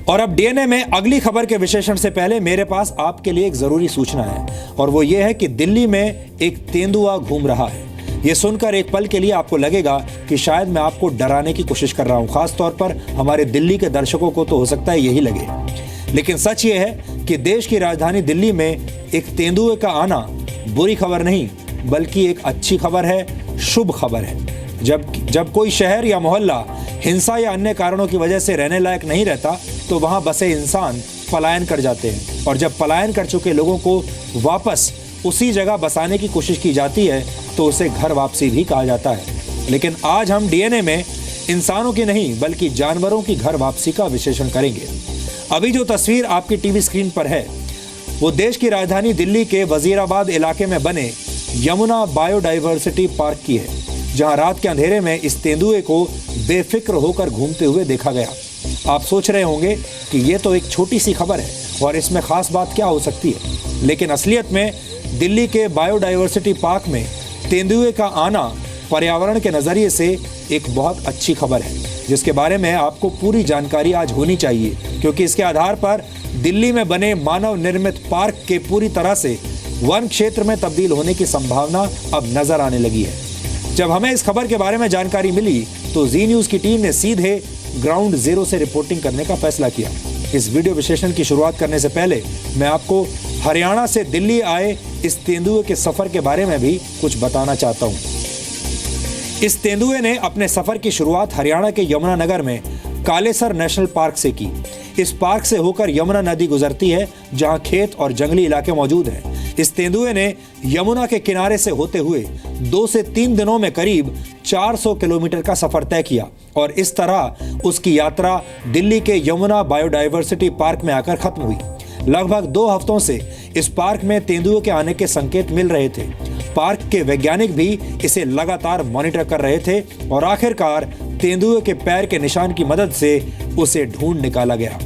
और अब डीएनए में अगली खबर के विश्लेषण से पहले मेरे पास आपके लिए एक जरूरी सूचना है, और वो ये है कि दिल्ली में एक तेंदुआ घूम रहा है। ये सुनकर एक पल के लिए आपको लगेगा कि शायद मैं आपको डराने की कोशिश कर रहा हूँ, खास तौर पर हमारे दिल्ली के दर्शकों को तो हो सकता है यही लगे। लेकिन सच ये है कि देश की राजधानी दिल्ली में एक तेंदुए का आना बुरी खबर नहीं, बल्कि एक अच्छी खबर है, शुभ खबर है। जब कोई शहर या मोहल्ला हिंसा या अन्य कारणों की वजह से रहने लायक नहीं रहता, तो वहां बसे इंसान पलायन कर जाते हैं, और जब पलायन कर चुके लोगों को वापस उसी जगह बसाने की कोशिश की जाती है तो उसे घर वापसी भी कहा जाता है। लेकिन आज हम डीएनए में इंसानों की नहीं बल्कि जानवरों की घर वापसी का विश्लेषण करेंगे। अभी जो तस्वीर आपकी टीवी स्क्रीन पर है वो देश की राजधानी दिल्ली के वजीराबाद इलाके में बने यमुना बायोडाइवर्सिटी पार्क की है, जहां रात के अंधेरे में इस तेंदुए को बेफिक्र होकर घूमते हुए देखा गया। आप सोच रहे होंगे कि ये तो एक छोटी सी खबर है और इसमें खास बात क्या हो सकती है, लेकिन असलियत में दिल्ली के बायोडाइवर्सिटी पार्क में तेंदुए का आना पर्यावरण के नजरिए से एक बहुत अच्छी खबर है, जिसके बारे में आपको पूरी जानकारी आज होनी चाहिए, क्योंकि इसके आधार पर दिल्ली में बने मानव निर्मित पार्क के पूरी तरह से वन क्षेत्र में तब्दील होने की संभावना अब नजर आने लगी है। जब हमें इस खबर के बारे में जानकारी मिली तो जी न्यूज की टीम ने सीधे ग्राउंड जीरो से रिपोर्टिंग करने का फैसला किया। इस वीडियो विश्लेषण की शुरुआत करने से पहले मैं आपको हरियाणा से दिल्ली आए इस तेंदुए के सफर के बारे में भी कुछ बताना चाहता हूं। इस तेंदुए ने अपने सफर की शुरुआत हरियाणा के यमुनानगर में कालेसर नेशनल पार्क से की। इस पार्क से होकर यमुना नदी गुजरती है, जहां खेत और जंगली इलाके मौजूद हैं। इस तेंदुए ने यमुना के किनारे से होते हुए 2 से 3 दिनों में करीब 400 किलोमीटर का सफर तय किया, और इस तरह उसकी यात्रा दिल्ली के यमुना बायोडाइवर्सिटी पार्क में आकर खत्म हुई। लगभग 2 हफ्तों से इस पार्क में तेंदुए के आने के संकेत मिल रहे थे। पार्क के वैज्ञानिक भी इसे लगातार मॉनिटर कर रहे थे, और आखिरकार तेंदुए के पैर के निशान की मदद से उसे ढूंढ निकाला गया।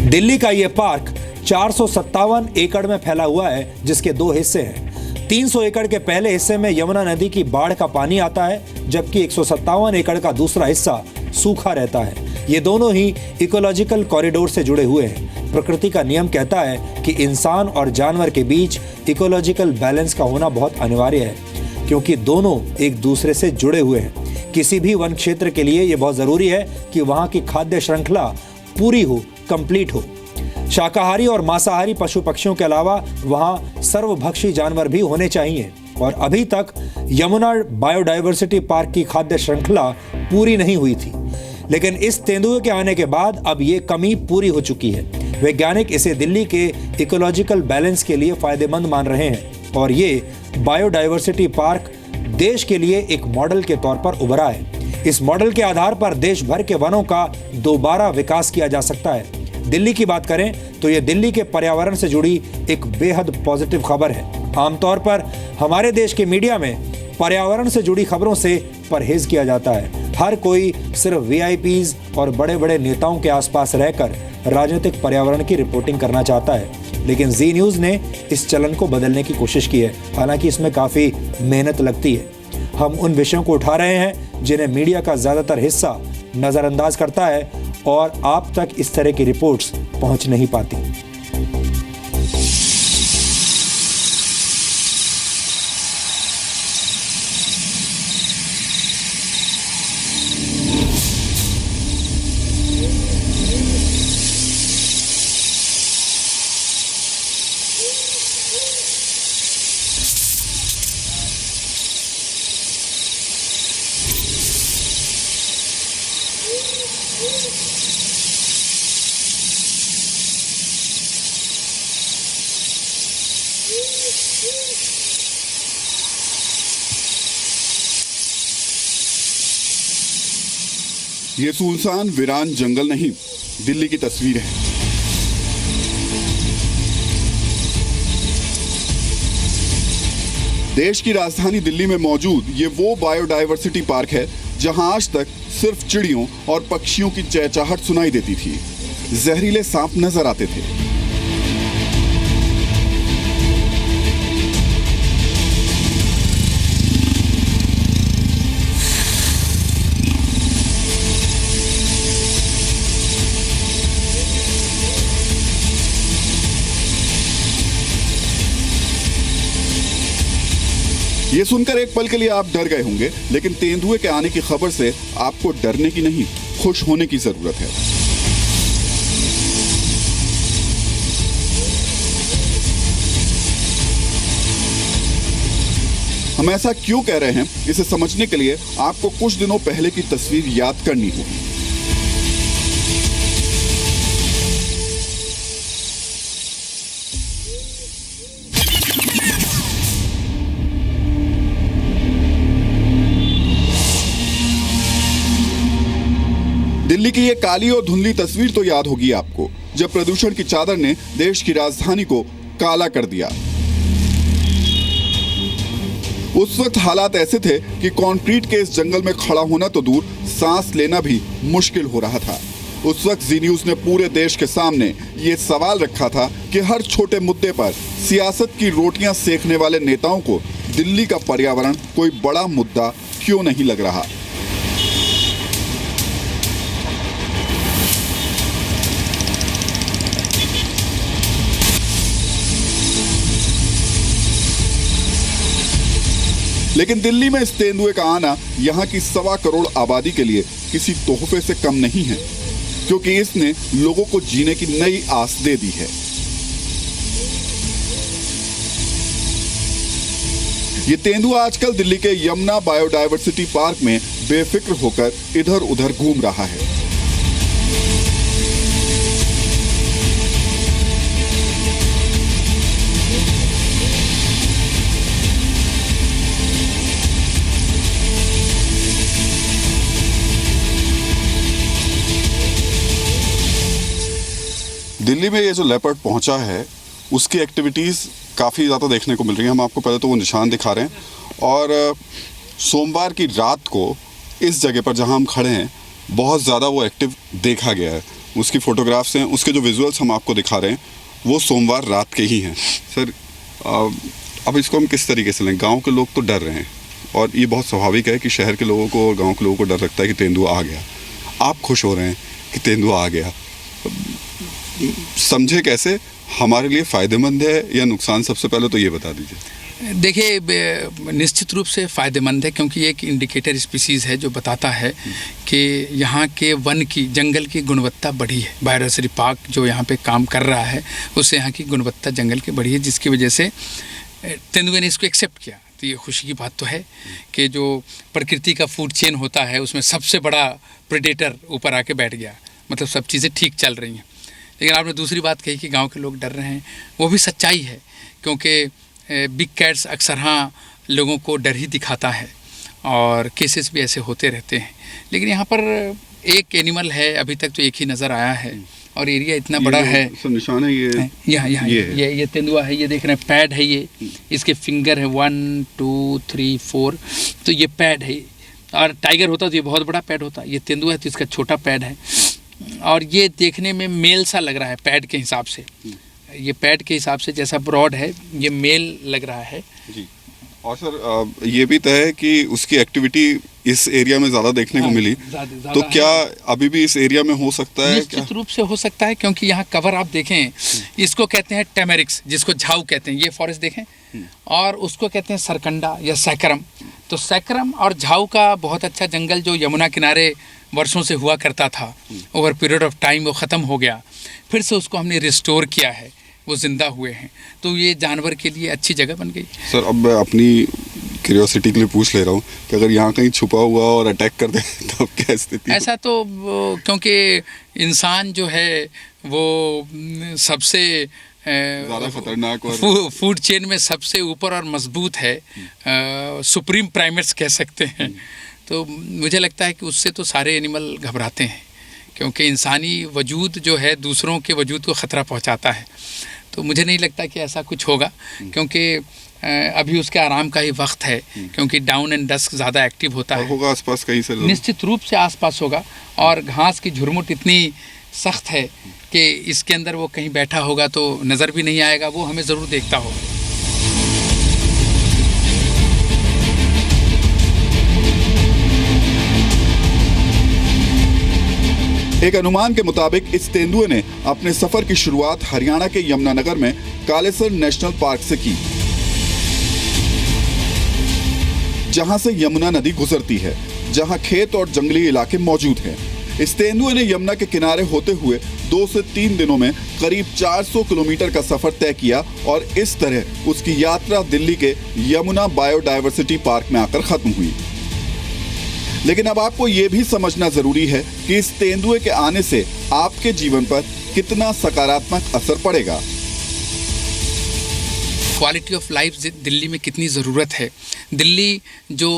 दिल्ली का यह पार्क 457 एकड़ में फैला हुआ है, जिसके 2 हिस्से हैं। 300 एकड़ के पहले हिस्से में यमुना नदी की बाढ़ का पानी आता है, जबकि 157 एकड़ का दूसरा हिस्सा सूखा रहता है। ये दोनों ही इकोलॉजिकल कॉरिडोर से जुड़े हुए हैं। प्रकृति का नियम कहता है कि इंसान और जानवर के बीच इकोलॉजिकल बैलेंस का होना बहुत अनिवार्य है, क्योंकि दोनों एक दूसरे से जुड़े हुए हैं। किसी भी वन क्षेत्र के लिए यह बहुत जरूरी है कि वहां की खाद्य श्रृंखला पूरी हो, कंप्लीट हो। शाकाहारी और मांसाहारी पशु पक्षियों के अलावा वहां सर्वभक्षी जानवर भी होने चाहिए, और अभी तक यमुना बायोडाइवर्सिटी पार्क की खाद्य श्रृंखला पूरी नहीं हुई थी। लेकिन इस तेंदुए के आने के बाद अब ये कमी पूरी हो चुकी है। वैज्ञानिक इसे दिल्ली के इकोलॉजिकल बैलेंस के लिए फायदेमंद मान रहे हैं, और ये बायोडाइवर्सिटी पार्क देश के लिए एक मॉडल के तौर पर उभरा है। इस मॉडल के आधार पर देश भर के वनों का दोबारा विकास किया जा सकता है। दिल्ली की बात करें तो यह दिल्ली के पर्यावरण से जुड़ी एक बेहद पॉजिटिव खबर है। आमतौर पर हमारे देश के मीडिया में पर्यावरण से जुड़ी खबरों से परहेज किया जाता है। हर कोई सिर्फ वीआईपीज और बड़े बड़े नेताओं के आसपास रहकर राजनीतिक पर्यावरण की रिपोर्टिंग करना चाहता है, लेकिन जी न्यूज ने इस चलन को बदलने की कोशिश की है। हालांकि इसमें काफी मेहनत लगती है। हम उन विषयों को उठा रहे हैं जिन्हें मीडिया का ज्यादातर हिस्सा नजरअंदाज करता है, और आप तक इस तरह की रिपोर्ट्स पहुंच नहीं पाती। ये सुनसान वीरान जंगल नहीं, दिल्ली की तस्वीर है। देश की राजधानी दिल्ली में मौजूद ये वो बायोडायवर्सिटी पार्क है जहां आज तक सिर्फ चिड़ियों और पक्षियों की चहचहाहट सुनाई देती थी। जहरीले सांप नजर आते थे। ये सुनकर एक पल के लिए आप डर गए होंगे, लेकिन तेंदुए के आने की खबर से आपको डरने की नहीं, खुश होने की जरूरत है। हम ऐसा क्यों कह रहे हैं, इसे समझने के लिए आपको कुछ दिनों पहले की तस्वीर याद करनी होगी। दिल्ली की ये काली और धुंधली तस्वीर तो याद होगी आपको, जब प्रदूषण की चादर ने देश की राजधानी को काला कर दिया। उस वक्त हालात ऐसे थे कि कंक्रीट के इस जंगल में खड़ा होना तो दूर, सांस लेना भी मुश्किल हो रहा था। उस वक्त जी न्यूज ने पूरे देश के सामने ये सवाल रखा था कि हर छोटे मुद्दे पर सियासत की रोटियां सेकने वाले नेताओं को दिल्ली का पर्यावरण कोई बड़ा मुद्दा क्यों नहीं लग रहा। लेकिन दिल्ली में इस तेंदुए का आना यहाँ की 1.25 करोड़ आबादी के लिए किसी तोहफे से कम नहीं है, क्योंकि इसने लोगों को जीने की नई आस दे दी है। ये तेंदुआ आजकल दिल्ली के यमुना बायोडायवर्सिटी पार्क में बेफिक्र होकर इधर उधर घूम रहा है। दिल्ली में ये जो लेपर्ड पहुंचा है, उसकी एक्टिविटीज़ काफ़ी ज़्यादा देखने को मिल रही हैं। हम आपको पहले तो वो निशान दिखा रहे हैं, और सोमवार की रात को इस जगह पर जहां हम खड़े हैं बहुत ज़्यादा वो एक्टिव देखा गया है। उसकी फ़ोटोग्राफ्स हैं, उसके जो विजुअल्स हम आपको दिखा रहे हैं वो सोमवार रात के ही हैं। सर, अब इसको हम किस तरीके से लें? गाँव के लोग तो डर रहे हैं, और ये बहुत स्वाभाविक है कि शहर के लोगों को और गाँव के लोगों को डर लगता है कि तेंदुआ आ गया। आप खुश हो रहे हैं कि तेंदुआ आ गया, समझे कैसे? हमारे लिए फ़ायदेमंद है या नुकसान? सबसे पहले तो ये बता दीजिए। देखिए, निश्चित रूप से फ़ायदेमंद है, क्योंकि एक इंडिकेटर स्पीसीज़ है जो बताता है कि यहाँ के वन की, जंगल की गुणवत्ता बढ़ी है। बायोडायवर्सिटी पार्क जो यहाँ पे काम कर रहा है, उससे यहाँ की गुणवत्ता जंगल की बढ़ी है, जिसकी वजह से तेंदुए ने इसको एक्सेप्ट किया। तो ये खुशी की बात तो है कि जो प्रकृति का फूड चेन होता है उसमें सबसे बड़ा प्रेडेटर ऊपर आके बैठ गया, मतलब सब चीज़ें ठीक चल रही हैं। लेकिन आपने दूसरी बात कही कि गांव के लोग डर रहे हैं, वो भी सच्चाई है, क्योंकि बिग कैट्स अक्सर हाँ लोगों को डर ही दिखाता है, और केसेस भी ऐसे होते रहते हैं। लेकिन यहाँ पर एक एनिमल है, अभी तक तो एक ही नज़र आया है, और एरिया इतना बड़ा है। निशान है ये, यहाँ ये तेंदुआ है, ये देख रहे हैं, पैड है ये, इसके फिंगर है 1 2 3 4, तो ये पैड है। और टाइगर होता तो ये बहुत बड़ा पैड होता, ये तेंदुआ है तो इसका छोटा पैड है, और ये देखने में मेल सा लग रहा है पैड के हिसाब से। ये पैड के हिसाब से जैसा ब्रॉड है, ये मेल लग रहा है जी। और सर, ये भी तय है कि उसकी एक्टिविटी इस एरिया में ज़्यादा देखने को मिली, तो क्या अभी भी इस एरिया में हो सकता है? निश्चित रूप से हो सकता है, क्योंकि यहाँ कवर आप देखें, इसको कहते हैं टेमेरिक्स, जिसको झाऊ कहते हैं, ये फॉरेस्ट देखें, और उसको कहते हैं सरकंडा या सैकरम। तो सैकरम और झाऊ का बहुत अच्छा जंगल जो यमुना किनारे वर्षों से हुआ करता था, ओवर पीरियड ऑफ टाइम वो ख़त्म हो गया, फिर से उसको हमने रिस्टोर किया है, वो ज़िंदा हुए हैं, तो ये जानवर के लिए अच्छी जगह बन गई। सर, अब मैं अपनी क्यूरियोसिटी के लिए पूछ ले रहा हूँ कि अगर यहाँ कहीं छुपा हुआ और अटैक कर दे तो क्या स्थिति? ऐसा तो क्योंकि इंसान जो है वो सबसे ज़्यादा खतरनाक और फूड चेन में सबसे ऊपर और मजबूत है, सुप्रीम प्राइमेट्स कह सकते हैं। तो मुझे लगता है कि उससे तो सारे एनिमल घबराते हैं, क्योंकि इंसानी वजूद जो है दूसरों के वजूद को ख़तरा पहुंचाता है। तो मुझे नहीं लगता कि ऐसा कुछ होगा, क्योंकि अभी उसके आराम का ही वक्त है, क्योंकि डाउन एंड डस्क ज़्यादा एक्टिव होता है। होगा आसपास कहीं से? निश्चित रूप से आसपास होगा, और घास की झुरमुट इतनी सख्त है कि इसके अंदर वो कहीं बैठा होगा तो नज़र भी नहीं आएगा, वो हमें ज़रूर देखता होगा। एक अनुमान के मुताबिक इस तेंदुए ने अपने सफर की शुरुआत हरियाणा के यमुनानगर में कालेसर नेशनल पार्क से की। जहां से यमुना नदी गुजरती है, जहां खेत और जंगली इलाके मौजूद हैं। इस तेंदुए ने यमुना के किनारे होते हुए 2 से 3 दिनों में करीब 400 किलोमीटर का सफर तय किया और इस तरह उसकी यात्रा दिल्ली के यमुना बायोडायवर्सिटी पार्क में आकर खत्म हुई। लेकिन अब आपको ये भी समझना जरूरी है कि इस तेंदुए के आने से आपके जीवन पर कितना सकारात्मक असर पड़ेगा। क्वालिटी ऑफ लाइफ दिल्ली में कितनी ज़रूरत है। दिल्ली जो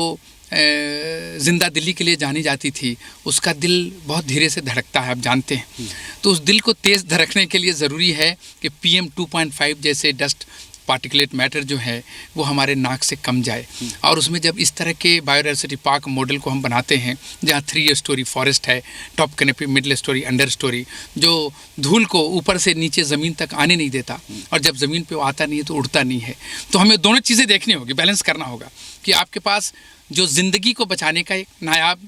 जिंदा दिल्ली के लिए जानी जाती थी, उसका दिल बहुत धीरे से धड़कता है, आप जानते हैं। तो उस दिल को तेज़ धड़कने के लिए ज़रूरी है कि PM 2.5 जैसे डस्ट पार्टिकुलेट मैटर जो है वो हमारे नाक से कम जाए। और उसमें जब इस तरह के बायोडायवर्सिटी पार्क मॉडल को हम बनाते हैं, जहाँ 3 स्टोरी फॉरेस्ट है, top canopy, middle story, under story, जो धूल को ऊपर से नीचे ज़मीन तक आने नहीं देता, और जब ज़मीन पे वो आता नहीं है तो उड़ता नहीं है। तो हमें दोनों चीज़ें देखनी होगी, बैलेंस करना होगा कि आपके पास जो ज़िंदगी को बचाने का एक नायाब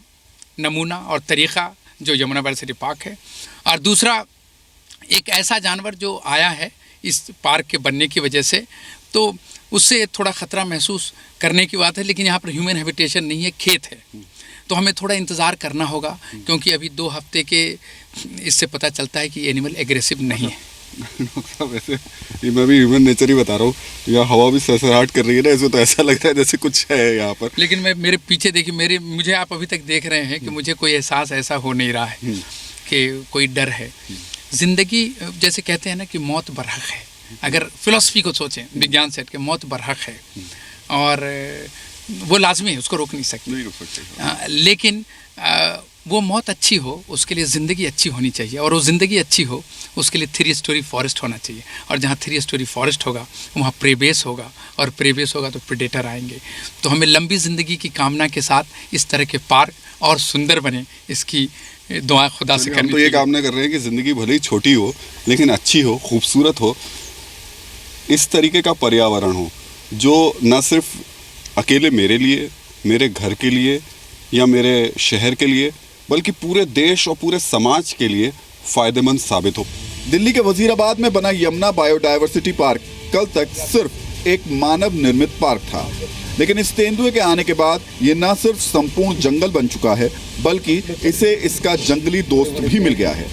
नमूना और तरीक़ा जो यमुना बायोडायवर्सिटी पार्क है, और दूसरा एक ऐसा जानवर जो आया है इस पार्क के बनने की वजह से, तो उससे थोड़ा ख़तरा महसूस करने की बात है। लेकिन यहाँ पर ह्यूमन हैबिटेशन नहीं है, खेत है, तो हमें थोड़ा इंतज़ार करना होगा, क्योंकि अभी 2 हफ्ते के इससे पता चलता है कि ये एनिमल एग्रेसिव नहीं है। वैसे ये मैं भी ह्यूमन नेचर ही बता रहा हूँ, यहाँ हवा भी सरसराहट कर रही है ना, इसमें तो ऐसा लग रहा है जैसे कुछ है यहाँ पर। लेकिन मैं मेरे पीछे देखिए, मुझे आप अभी तक देख रहे हैं कि मुझे कोई एहसास ऐसा हो नहीं रहा है कि कोई डर है। ज़िंदगी जैसे कहते हैं ना कि मौत बरहक है, अगर फिलॉसफी को सोचें विज्ञान से कि मौत बरहक है और वो लाजमी है, उसको रोक नहीं सकते। लेकिन वो मौत अच्छी हो उसके लिए ज़िंदगी अच्छी होनी चाहिए, और वो ज़िंदगी अच्छी हो उसके लिए 3 स्टोरी फॉरेस्ट होना चाहिए, और जहाँ 3 स्टोरी फॉरेस्ट होगा वहाँ प्रेबेस होगा, और प्रेबेस होगा तो प्रेडेटर आएंगे। तो हमें लंबी ज़िंदगी की कामना के साथ इस तरह के पार्क और सुंदर बने, इसकी दुआ खुदा से करनी। तो ये कामना कर रहे हैं कि ज़िंदगी भले ही छोटी हो लेकिन अच्छी हो, खूबसूरत हो, इस तरीके का पर्यावरण हो जो न सिर्फ अकेले मेरे लिए, मेरे घर के लिए या मेरे शहर के लिए, बल्कि पूरे देश और पूरे समाज के लिए फ़ायदेमंद साबित हो। दिल्ली के वजीराबाद में बना यमुना बायोडायवर्सिटी पार्क कल तक सिर्फ एक मानव निर्मित पार्क था, लेकिन इस तेंदुए के आने के बाद ये न सिर्फ संपूर्ण जंगल बन चुका है, बल्कि इसे इसका जंगली दोस्त भी मिल गया है।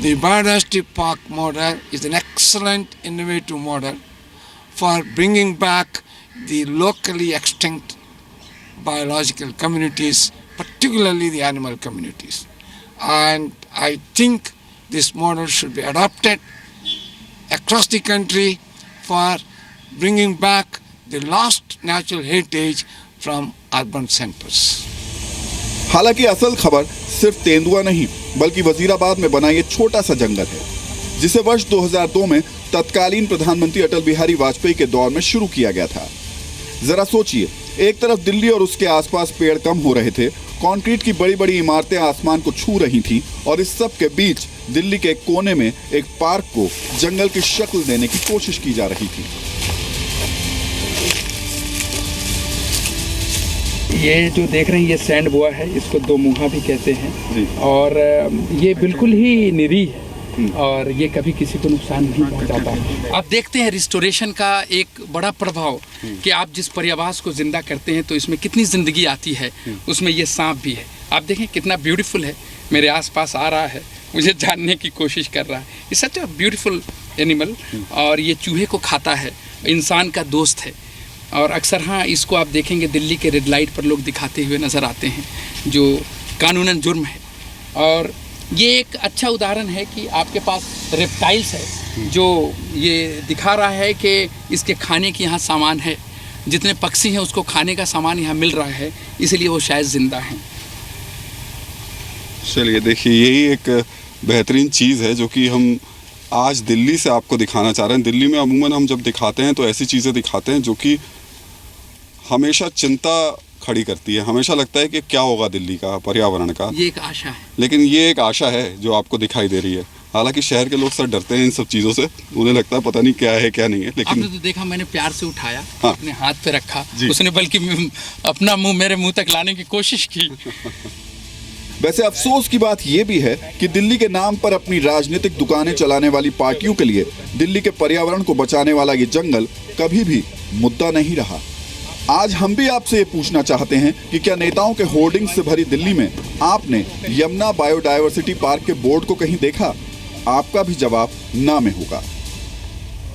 The biodiversity park model is an excellent innovative model for bringing back the locally extinct biological communities, particularly the animal communities. And I think this model should be adopted across the country for bringing back the lost natural heritage from urban centers. हालांकि असल खबर सिर्फ तेंदुआ नहीं बल्कि वजीराबाद में बना ये छोटा सा जंगल है, जिसे वर्ष 2002 में तत्कालीन प्रधानमंत्री अटल बिहारी वाजपेयी के दौर में शुरू किया गया था। जरा सोचिए, एक तरफ दिल्ली और उसके आसपास पेड़ कम हो रहे थे, कंक्रीट की बड़ी बड़ी इमारतें आसमान को छू रही थी, और इस सब के बीच दिल्ली के एक कोने में एक पार्क को जंगल की शक्ल देने की कोशिश की जा रही थी। ये जो देख रहे हैं ये सैंड बोआ है, इसको 2 मुहा भी कहते हैं, और ये बिल्कुल ही निरीह है और ये कभी किसी को नुकसान नहीं पहुंचाता है। आप देखते हैं रिस्टोरेशन का एक बड़ा प्रभाव कि आप जिस पर्यावास को जिंदा करते हैं तो इसमें कितनी ज़िंदगी आती है। उसमें ये सांप भी है, आप देखें कितना ब्यूटीफुल है, मेरे आसपास आ रहा है, मुझे जानने की कोशिश कर रहा है। ये सच अ ब्यूटीफुल एनिमल, और ये चूहे को खाता है, इंसान का दोस्त है। और अक्सर हाँ, इसको आप देखेंगे दिल्ली के रेड लाइट पर लोग दिखाते हुए नज़र आते हैं, जो कानूनन जुर्म है। और ये एक अच्छा उदाहरण है कि आपके पास रेप्टाइल्स है जो ये दिखा रहा है कि इसके खाने की यहाँ सामान है, जितने पक्षी हैं उसको खाने का सामान यहाँ मिल रहा है, इसलिए वो शायद ज़िंदा हैं। चलिए देखिए, यही एक बेहतरीन चीज़ है जो कि हम आज दिल्ली से आपको दिखाना चाह रहे हैं। दिल्ली में अमूमन हम जब दिखाते हैं तो ऐसी चीज़ें दिखाते हैं जो कि हमेशा चिंता खड़ी करती है, हमेशा लगता है कि क्या होगा दिल्ली का, पर्यावरण का। ये एक आशा है, लेकिन ये एक आशा है जो आपको दिखाई दे रही है। हालांकि शहर के लोग सर डरते हैं इन सब चीज़ों से, उन्हें लगता है पता नहीं क्या है क्या नहीं है। लेकिन आपने तो देखा, मैंने प्यार से उठाया, हाँ, अपने हाथ पे रखा, उसने बल्कि अपना मुंह मेरे मुंह तक लाने की कोशिश की। वैसे अफसोस की बात यह भी है कि दिल्ली के नाम पर अपनी राजनीतिक दुकानें चलाने वाली पार्टियों के लिए दिल्ली के पर्यावरण को बचाने वाला ये जंगल कभी भी मुद्दा नहीं रहा। आज हम भी आपसे ये पूछना चाहते हैं कि क्या नेताओं के होर्डिंग से भरी दिल्ली में आपने यमुना बायोडायवर्सिटी पार्क के बोर्ड को कहीं देखा? आपका भी जवाब ना में होगा।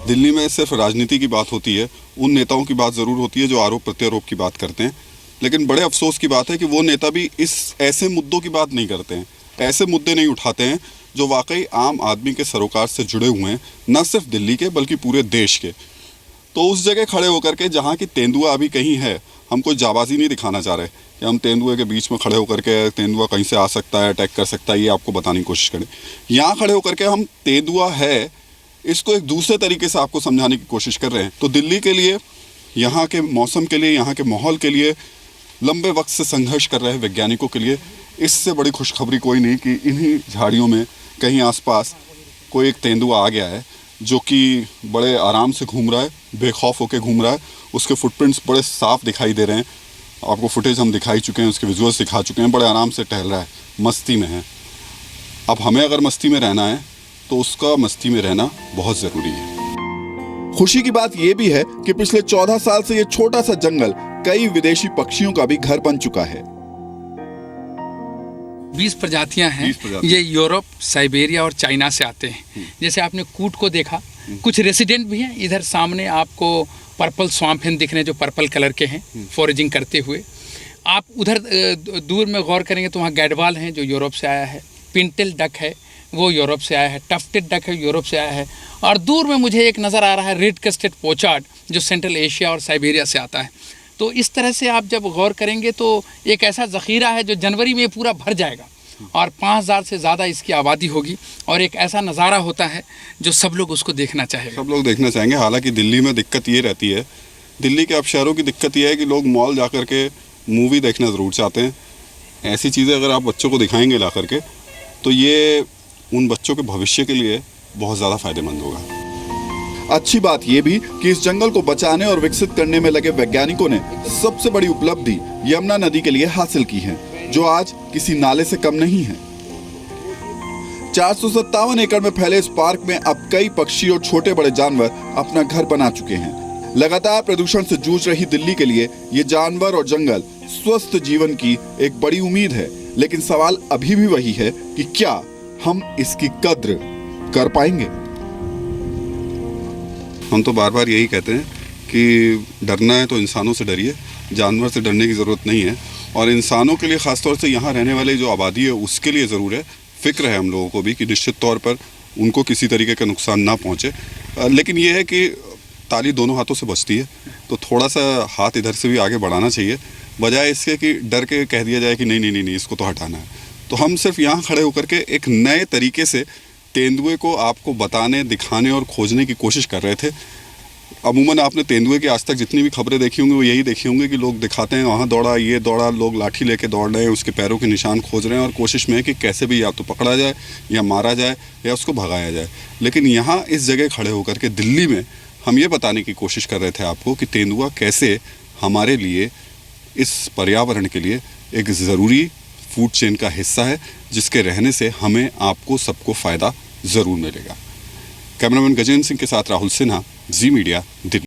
दिल्ली में सिर्फ राजनीति की बात होती है, उन नेताओं की बात ज़रूर होती है जो आरोप प्रत्यारोप की बात करते हैं, लेकिन बड़े अफसोस की बात है कि वो नेता भी ऐसे मुद्दों की बात नहीं करते हैं, ऐसे मुद्दे नहीं उठाते हैं जो वाकई आम आदमी के सरोकार से जुड़े हुए हैं, न सिर्फ दिल्ली के बल्कि पूरे देश के। तो उस जगह खड़े होकर के जहाँ की तेंदुआ अभी कहीं है, हम कोई जाबाजी नहीं दिखाना चाह रहे कि हम तेंदुए के बीच में खड़े होकर के तेंदुआ कहीं से आ सकता है, अटैक कर सकता है, ये आपको बताने की कोशिश करें। यहाँ खड़े होकर के हम तेंदुआ है इसको एक दूसरे तरीके से आपको समझाने की कोशिश कर रहे हैं। तो दिल्ली के लिए, यहाँ के मौसम के लिए, यहाँ के माहौल के लिए लंबे वक्त से संघर्ष कर रहे हैं वैज्ञानिकों के लिए इससे बड़ी खुशखबरी कोई नहीं कि इन्हीं झाड़ियों में कहीं आसपास कोई एक तेंदुआ आ गया है जो कि बड़े आराम से घूम रहा है, बेखौफ होकर घूम रहा है। उसके फुटप्रिंट्स बड़े साफ दिखाई दे रहे हैं, आपको फुटेज हम दिखाई चुके हैं, उसके विजुअल्स दिखा चुके हैं। बड़े आराम से टहल रहा है, मस्ती में है। अब हमें अगर मस्ती में रहना है तो उसका मस्ती में रहना बहुत ज़रूरी है। खुशी की बात यह भी है कि पिछले 14 साल से ये छोटा सा जंगल कई विदेशी पक्षियों का भी घर बन चुका है। 20 प्रजातियां हैं। ये यूरोप, साइबेरिया और चाइना से आते हैं। जैसे आपने कूट को देखा, कुछ रेसिडेंट भी हैं। इधर सामने आपको पर्पल स्वाम्प हेन दिख रहे हैं जो पर्पल कलर के हैं, फॉरेजिंग करते हुए। आप उधर दूर में गौर करेंगे तो वहाँ गैडवाल हैं जो यूरोप से आया है, पिंटेल डक है वो यूरोप से आया है, टफ्टेड डक है यूरोप से आया है, और दूर में मुझे एक नज़र आ रहा है रेड क्रस्टेड पोचार्ड जो सेंट्रल एशिया और साइबेरिया से आता है। तो इस तरह से आप जब गौर करेंगे तो एक ऐसा ज़ख़ीरा है जो जनवरी में पूरा भर जाएगा और 5000 से ज़्यादा इसकी आबादी होगी, और एक ऐसा नज़ारा होता है जो सब लोग उसको देखना चाहेंगे। सब लोग देखना चाहेंगे। हालांकि दिल्ली में दिक्कत ये रहती है, दिल्ली के अपशहरों की दिक्कत ये है कि लोग मॉल जा कर के मूवी देखना ज़रूर चाहते हैं। ऐसी चीज़ें अगर आप बच्चों को दिखाएंगे ला करके तो ये उन बच्चों के भविष्य के लिए बहुत ज़्यादा फ़ायदेमंद होगा। अच्छी बात यह भी कि इस जंगल को बचाने और विकसित करने में लगे वैज्ञानिकों ने सबसे बड़ी उपलब्धि यमुना नदी के लिए हासिल की है, जो आज किसी नाले से कम नहीं है। 457 एकड़ में फैले इस पार्क में अब कई पक्षी और छोटे बड़े जानवर अपना घर बना चुके हैं। लगातार प्रदूषण से जूझ रही दिल्ली के लिए ये जानवर और जंगल स्वस्थ जीवन की एक बड़ी उम्मीद है। लेकिन सवाल अभी भी वही है कि क्या हम इसकी कद्र कर पाएंगे? हम तो बार बार यही कहते हैं कि डरना है तो इंसानों से डरिए, जानवर से डरने की ज़रूरत नहीं है। और इंसानों के लिए ख़ासतौर से यहाँ रहने वाले जो आबादी है उसके लिए ज़रूर है, फ़िक्र है हम लोगों को भी कि निश्चित तौर पर उनको किसी तरीके का नुकसान ना पहुँचे। लेकिन ये है कि ताली दोनों हाथों से बजती है, तो थोड़ा सा हाथ इधर से भी आगे बढ़ाना चाहिए, बजाय इसके कि डर के कह दिया जाए कि नहीं नहीं नहीं नहीं इसको तो हटाना है। तो हम सिर्फ यहाँ खड़े होकर के एक नए तरीके से तेंदुए को आपको बताने, दिखाने और खोजने की कोशिश कर रहे थे। अमूमन आपने तेंदुए की आज तक जितनी भी खबरें देखी होंगी वो यही देखी होंगी कि लोग दिखाते हैं वहाँ दौड़ा, ये दौड़ा, लोग लाठी लेके दौड़ रहे हैं, उसके पैरों के निशान खोज रहे हैं और कोशिश में है कि कैसे भी या तो पकड़ा जाए या मारा जाए या उसको भगाया जाए। लेकिन यहाँ इस जगह खड़े होकर के दिल्ली में हम ये बताने की कोशिश कर रहे थे आपको कि तेंदुआ कैसे हमारे लिए, इस पर्यावरण के लिए एक ज़रूरी फूड चेन का हिस्सा है, जिसके रहने से हमें, आपको, सबको फ़ायदा ज़रूर मिलेगा। कैमरामैन गजेंद्र सिंह के साथ राहुल सिन्हा, जी मीडिया, दिल्ली।